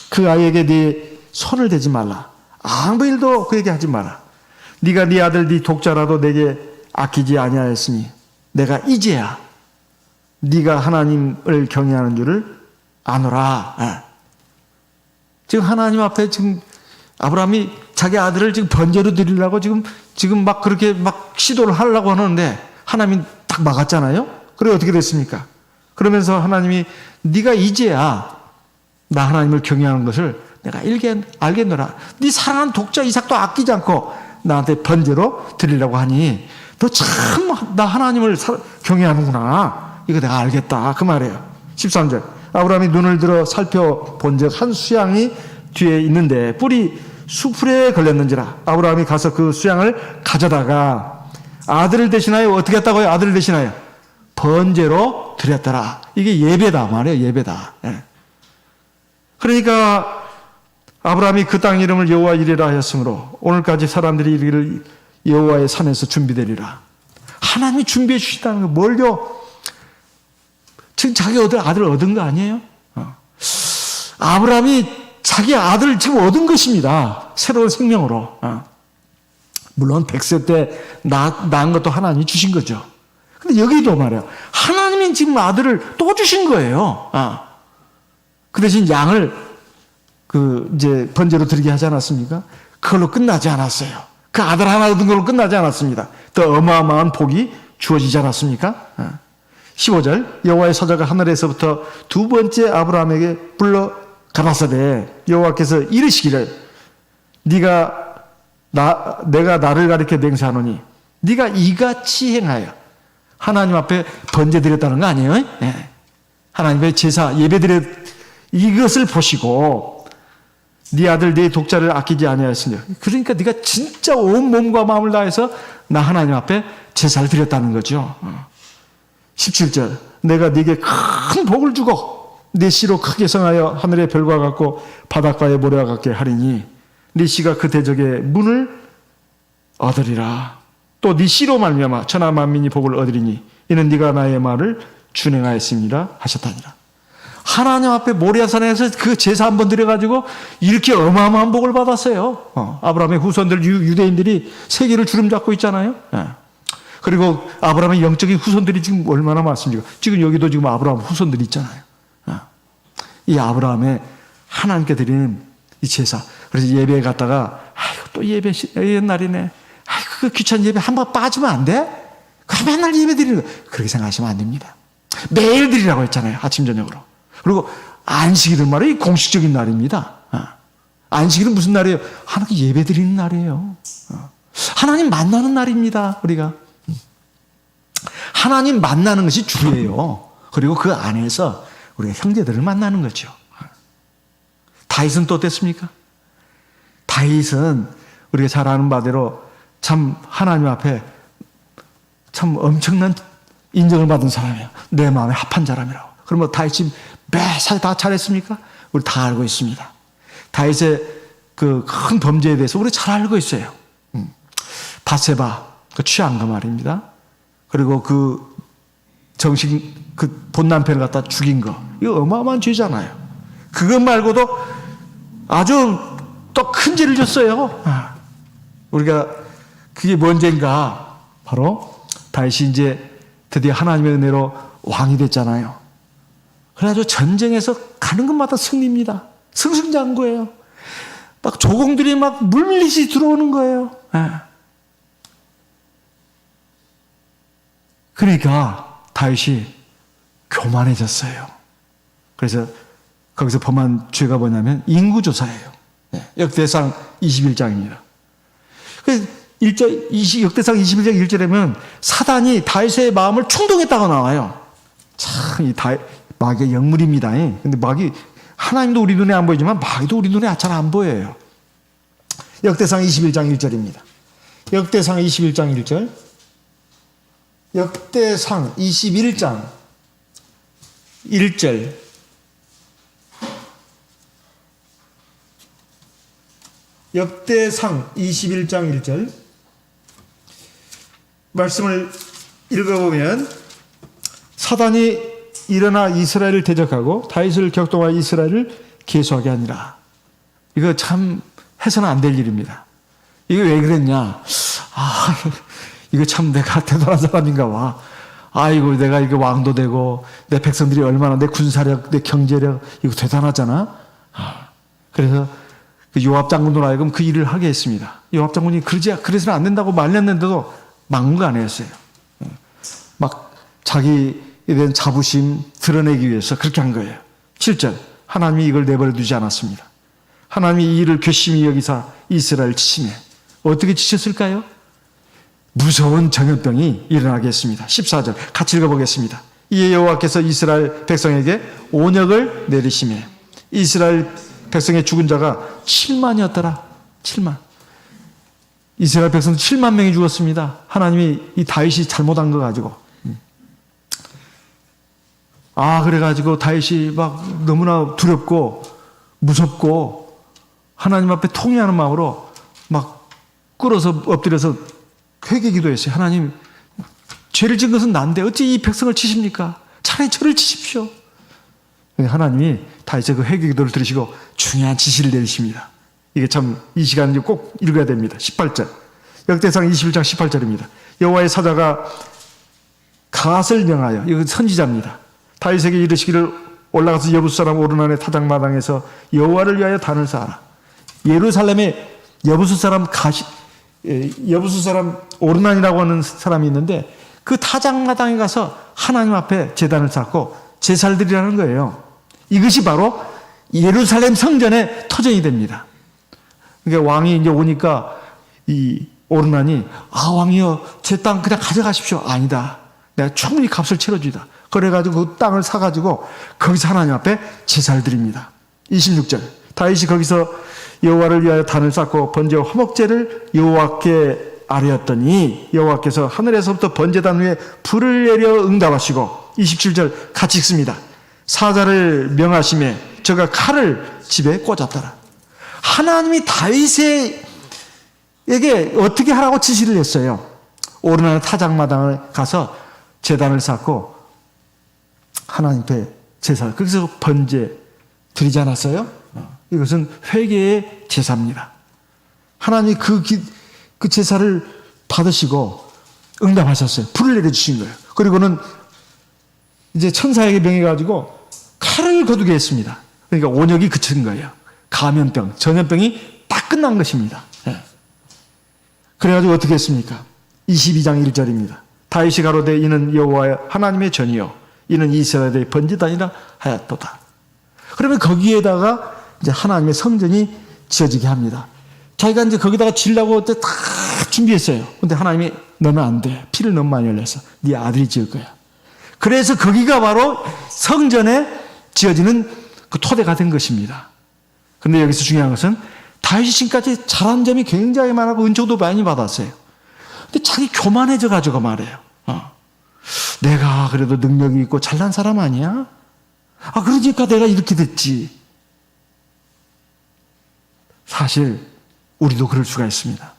[SPEAKER 1] 그 아이에게 네 손을 대지 말라. 아무 일도 그에게 하지 마라. 네가 네 아들 네 독자라도 내게 아끼지 아니하였으니 내가 이제야 네가 하나님을 경외하는 줄을 아노라. 지금 하나님 앞에 지금 아브라함이 자기 아들을 지금 번제로 드리려고 지금 막 그렇게 막 시도를 하려고 하는데 하나님이 딱 막았잖아요. 그래 어떻게 됐습니까? 그러면서 하나님이 네가 이제야 나 하나님을 경외하는 것을 내가 알겠노라. 네 사랑하는 독자 이삭도 아끼지 않고 나한테 번제로 드리려고 하니 너 참 나 하나님을 경외하는구나. 이거 내가 알겠다. 그 말이에요. 13절. 아브라함이 눈을 들어 살펴본즉 한 수양이 뒤에 있는데 뿔이 수풀에 걸렸는지라. 아브라함이 가서 그 수양을 가져다가 아들을 대신하여 어떻게 했다고요? 아들을 대신하여 번제로 드렸더라. 이게 예배다 말이에요. 예배다. 그러니까 아브라함이 그 땅 이름을 여호와 이레라 하였으므로 오늘까지 사람들이 이르기를 여호와의 산에서 준비되리라. 하나님이 준비해 주시다는 거 뭘요? 지금 자기 아들 얻은 거 아니에요? 아브라함이 자기 아들을 지금 얻은 것입니다. 새로운 생명으로. 물론 100세 때 낳은 것도 하나님이 주신 거죠. 근데 여기도 말이에요. 하나님이 지금 아들을 또 주신 거예요. 그 대신 양을 이제 번제로 드리게 하지 않았습니까? 그걸로 끝나지 않았어요. 그 아들 하나 얻은 걸로 끝나지 않았습니다. 더 어마어마한 복이 주어지지 않았습니까? 15절. 여호와의 사자가 하늘에서부터 두 번째 아브라함에게 불러 가라사대 여호와께서 이르시기를 내가 나를 가리켜 맹세하노니 네가 이같이 행하여 하나님 앞에 번제 드렸다는 거 아니에요? 하나님의 제사 예배 드렸 이것을 보시고 네 아들 네 독자를 아끼지 아니하였으니 그러니까 네가 진짜 온 몸과 마음을 다해서 나 하나님 앞에 제사를 드렸다는 거죠. 17절. 내가 네게 큰 복을 주고
[SPEAKER 2] 네 씨로 크게 성하여 하늘의 별과 같고 바닷가의 모래와 같게 하리니 네 씨가 그 대적의 문을 얻으리라. 또 네 씨로 말미암아 천하 만민이 복을 얻으리니 이는 네가 나의 말을 준행하였습니다 하셨다니라. 하나님 앞에 모리아산에서 그 제사 한번 드려가지고 이렇게 어마어마한 복을 받았어요. 아브라함의 후손들 유대인들이 세계를 주름잡고 있잖아요. 그리고 아브라함의 영적인 후손들이 지금 얼마나 많습니까? 지금 여기도 지금 아브라함 후손들이 있잖아요. 이 아브라함의 하나님께 드리는 이 제사. 그래서 예배에 갔다가 아이고 또 예배 날이네. 아이고 그 귀찮은 예배 한 번 빠지면 안 돼? 그 맨날 예배 드리는 거. 그렇게 생각하시면 안 됩니다. 매일 드리라고 했잖아요. 아침 저녁으로. 그리고 안식일은 말이에요. 공식적인 날입니다. 안식일은 무슨 날이에요? 하나님 예배 드리는 날이에요. 하나님 만나는 날입니다. 우리가. 하나님 만나는 것이 주예요. 그리고 그 안에서 우리가 형제들을 만나는 거죠. 다윗은 또 어땠습니까? 다윗은 우리가 잘 아는 바대로 참 하나님 앞에 참 엄청난 인정을 받은 사람이에요. 내 마음에 합한 사람이라고. 그러면 다윗이 매사에 다 잘했습니까? 우리 다 알고 있습니다. 다윗의 그 큰 범죄에 대해서 우리 잘 알고 있어요. 바세바 그 취한 거 말입니다. 그리고 그 정식 그 본 남편을 갖다 죽인 거 이거 어마어마한 죄잖아요. 그것 말고도 아주 또 큰 죄를 졌어요. 우리가 그게 뭔 죄인가? 바로 다윗이 이제 드디어 하나님의 은혜로 왕이 됐잖아요. 그래가지고 전쟁에서 가는 것마다 승리입니다. 승승장구예요. 막 조공들이 막 물밀듯이 들어오는 거예요. 그러니까 다윗이 교만해졌어요. 그래서 거기서 범한 죄가 뭐냐면 인구조사예요. 역대상 21장입니다. 역대상 21장 1절에면 사단이 다윗의 마음을 충동했다고 나와요. 참, 이 마귀의 영물입니다. 근데 마귀, 하나님도 우리 눈에 안 보이지만 마귀도 우리 눈에 잘 안 보여요. 역대상 21장 1절입니다. 역대상 21장 1절. 역대상 21장 1절. 역대상 21장 1절. 말씀을 읽어보면 사단이 일어나 이스라엘을 대적하고 다윗을 격동하여 이스라엘을 계수하게 하니라. 이거 참 해서는 안 될 일입니다. 이게 왜 그랬냐? 이거 참 내가 대단한 사람인가 봐. 아이고 내가 이게 왕도 되고 내 백성들이 얼마나 내 군사력, 내 경제력 이거 대단하잖아. 그래서 그 요압 장군으로 하여금 그 일을 하게 했습니다. 요압 장군이 그래서는 안 된다고 말렸는데도 막무가 아니었어요. 막 자기에 대한 자부심 드러내기 위해서 그렇게 한 거예요. 7절 하나님이 이걸 내버려 두지 않았습니다. 하나님이 이 일을 괘씸히 여기사 이스라엘 치시네. 어떻게 치셨을까요? 무서운 전염병이 일어나게 했습니다. 14절 같이 읽어보겠습니다. 이에 여호와께서 이스라엘 백성에게 온역을 내리시매 이스라엘 백성의 죽은 자가 7만이었더라. 7만. 이스라엘 백성 7만 명이 죽었습니다. 하나님이 이 다윗이 잘못한 거 가지고. 그래가지고 다윗이 막 너무나 두렵고 무섭고 하나님 앞에 통회하는 마음으로 막 꿇어서 엎드려서 회개 기도했어요. 하나님, 죄를 지은 것은 난데 어찌 이 백성을 치십니까? 차라리 저를 치십시오. 하나님이 다윗의 그 회개 기도를 들으시고 중요한 지시를 내리십니다. 이게 참 이 시간에 꼭 읽어야 됩니다. 18절. 역대상 21장 18절입니다. 여호와의 사자가 갓을 명하여, 이거 선지자입니다. 다윗에게 이르시기를 올라가서 여부수 사람 오르난의 타작마당에서 여호와를 위하여 단을 쌓아라. 예루살렘에 여부수 사람 오르난이라고 하는 사람이 있는데 그 타작마당에 가서 하나님 앞에 제단을 쌓고 제사를 드리라는 거예요. 이것이 바로 예루살렘 성전의 터전이 됩니다. 그러니까 왕이 이제 오니까 이 오르난이 왕이여 제 땅 그냥 가져가십시오. 아니다. 내가 충분히 값을 치러주이다. 그래가지고 그 땅을 사가지고 거기서 하나님 앞에 제사를 드립니다. 26절 다윗이 거기서 여호와를 위하여 단을 쌓고 번제와 화목제를 여호와께 아뢰었더니 여호와께서 하늘에서부터 번제단 위에 불을 내려 응답하시고 27절 같이 읽습니다. 사자를 명하심에 저가 칼을 집에 꽂았더라. 하나님이 다윗에게 어떻게 하라고 지시를 했어요? 오르는 타작마당을 가서 제단을 쌓고 하나님 앞에 제사, 거기서 번제 드리지 않았어요? 이것은 회개의 제사입니다. 하나님이 그 제사를 받으시고 응답하셨어요. 불을 내려주신 거예요. 그리고는 이제 천사에게 명해가지고 칼을 거두게 했습니다. 그러니까 온역이 그친 거예요. 감염병, 전염병이 딱 끝난 것입니다. 그래가지고 어떻게 했습니까? 22장 1절입니다. 다윗이 가로되 이는 여호와의 하나님의 전이요 이는 이스라엘의 번제단이라 하였도다. 그러면 거기에다가 이제 하나님의 성전이 지어지게 합니다. 자기가 이제 거기다가 지으려고 다 준비했어요. 근데 하나님이 넣으면 안 돼. 피를 너무 많이 흘려서 네 아들이 지을 거야. 그래서 거기가 바로 성전에 지어지는 그 토대가 된 것입니다. 그런데 여기서 중요한 것은 다윗이 지금까지 잘한 점이 굉장히 많고 은총도 많이 받았어요. 근데 자기 교만해져 가지고 말해요. 내가 그래도 능력이 있고 잘난 사람 아니야? 그러니까 내가 이렇게 됐지. 사실 우리도 그럴 수가 있습니다.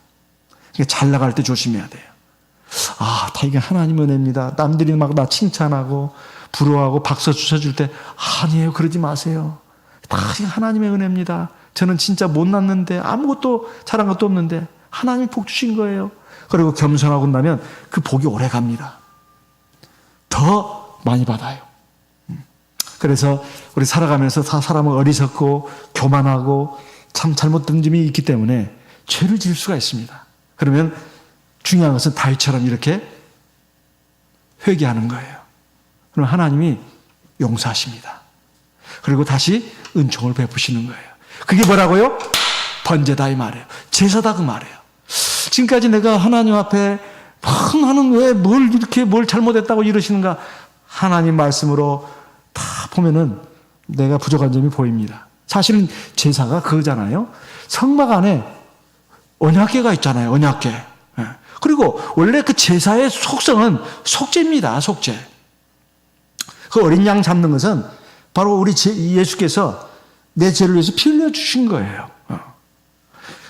[SPEAKER 2] 그러니까 잘 나갈 때 조심해야 돼요. 다 이게 하나님 은혜입니다. 남들이 막 나 칭찬하고 부러워하고 박수 쳐줄 때 아니에요. 그러지 마세요. 다 하나님의 은혜입니다. 저는 진짜 못났는데 아무것도 잘한 것도 없는데 하나님이 복 주신 거예요. 그리고 겸손하고 나면 그 복이 오래 갑니다. 더 많이 받아요. 그래서 우리 살아가면서 사람은 어리석고 교만하고 참 잘못된 점이 있기 때문에 죄를 지을 수가 있습니다. 그러면 중요한 것은 다윗처럼 이렇게 회개하는 거예요. 그럼 하나님이 용서하십니다. 그리고 다시 은총을 베푸시는 거예요. 그게 뭐라고요? 번제다 이 말이에요. 제사다 그 말이에요. 지금까지 내가 하나님 앞에 나는 왜 뭘 잘못했다고 이러시는가? 하나님 말씀으로 다 보면은 내가 부족한 점이 보입니다. 사실은 제사가 그거잖아요. 성막 안에 언약궤가 있잖아요. 언약궤. 그리고 원래 그 제사의 속성은 속죄입니다. 속죄. 그 어린 양 잡는 것은 바로 우리 예수께서 내 죄를 위해서 피 흘려 주신 거예요.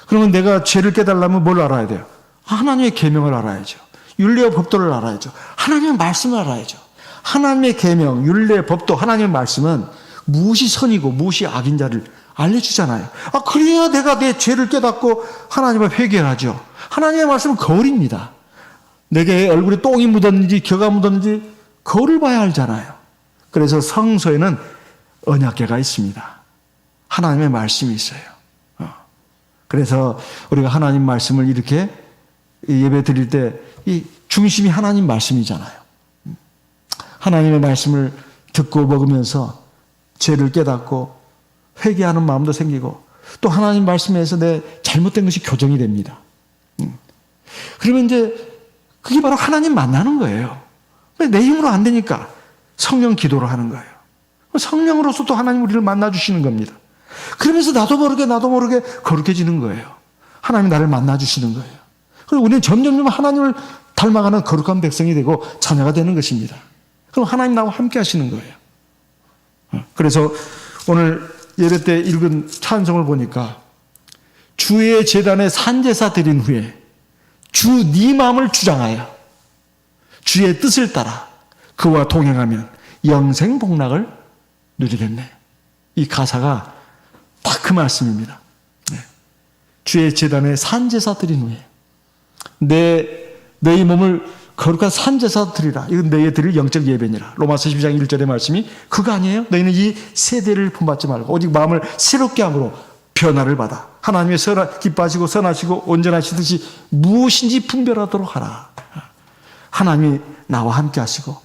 [SPEAKER 2] 그러면 내가 죄를 깨달으려면 뭘 알아야 돼요? 하나님의 계명을 알아야죠. 율례와 법도를 알아야죠. 하나님의 말씀을 알아야죠. 하나님의 계명, 율례, 법도, 하나님의 말씀은 무엇이 선이고 무엇이 악인자를 알려주잖아요. 그래야 내가 내 죄를 깨닫고 하나님을 회개하죠. 하나님의 말씀은 거울입니다. 내게 얼굴에 똥이 묻었는지 겨가 묻었는지 거울을 봐야 알잖아요. 그래서 성소에는 언약궤가 있습니다. 하나님의 말씀이 있어요. 그래서 우리가 하나님 말씀을 이렇게 예배 드릴 때 이 중심이 하나님 말씀이잖아요. 하나님의 말씀을 듣고 먹으면서 죄를 깨닫고 회개하는 마음도 생기고 또 하나님 말씀에서 내 잘못된 것이 교정이 됩니다. 그러면 이제 그게 바로 하나님 만나는 거예요. 내 힘으로 안 되니까 성령 기도로 하는 거예요. 성령으로서 또 하나님 우리를 만나주시는 겁니다. 그러면서 나도 모르게 거룩해지는 거예요. 하나님 나를 만나주시는 거예요. 그리고 우리는 점점 하나님을 닮아가는 거룩한 백성이 되고 자녀가 되는 것입니다. 그럼 하나님 나와 함께 하시는 거예요. 그래서 오늘 예배 때 읽은 찬송을 보니까 주의 제단에 산제사 드린 후에 주 네 마음을 주장하여 주의 뜻을 따라 그와 동행하면 영생 복락을 누리겠네. 이 가사가 딱 그 말씀입니다. 주의 제단에 산제사 드린 후에 너희 몸을 거룩한 산제사 드리라. 이건 너희의 드릴 영적 예배니라. 로마서 12장 1절의 말씀이 그거 아니에요? 너희는 이 세대를 본받지 말고 오직 마음을 새롭게 함으로 변화를 받아 하나님의 기뻐하시고 선하시고 온전하시듯이 무엇인지 분별하도록 하라. 하나님이 나와 함께 하시고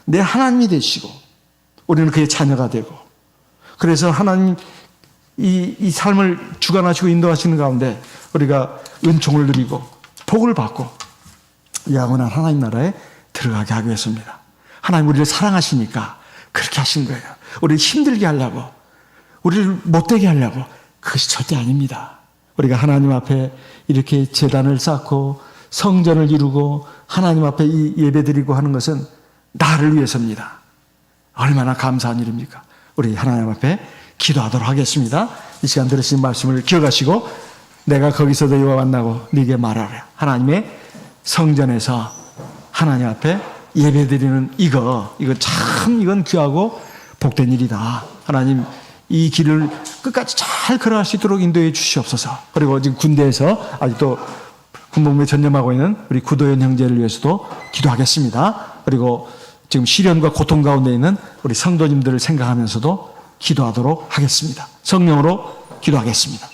[SPEAKER 2] 내 하나님이 되시고 우리는 그의 자녀가 되고 그래서 하나님 이 삶을 주관하시고 인도하시는 가운데 우리가 은총을 누리고 복을 받고 영원한 하나님 나라에 들어가게 하기 위해서입니다. 하나님 우리를 사랑하시니까 그렇게 하신 거예요. 우리를 힘들게 하려고 우리를 못되게 하려고 그것이 절대 아닙니다. 우리가 하나님 앞에 이렇게 제단을 쌓고 성전을 이루고 하나님 앞에 이 예배드리고 하는 것은 나를 위해서입니다. 얼마나 감사한 일입니까? 우리 하나님 앞에 기도하도록 하겠습니다. 이 시간 들으신 말씀을 기억하시고 내가 거기서도 이와 만나고 네게 말하라. 하나님의 성전에서 하나님 앞에 예배드리는 이거 참 이건 귀하고 복된 일이다. 하나님 이 길을 끝까지 잘 걸어갈 수 있도록 인도해 주시옵소서. 그리고 지금 군대에서 아직도 군복무에 전념하고 있는 우리 구도연 형제를 위해서도 기도하겠습니다. 그리고 지금 시련과 고통 가운데 있는 우리 성도님들을 생각하면서도 기도하도록 하겠습니다. 성령으로 기도하겠습니다.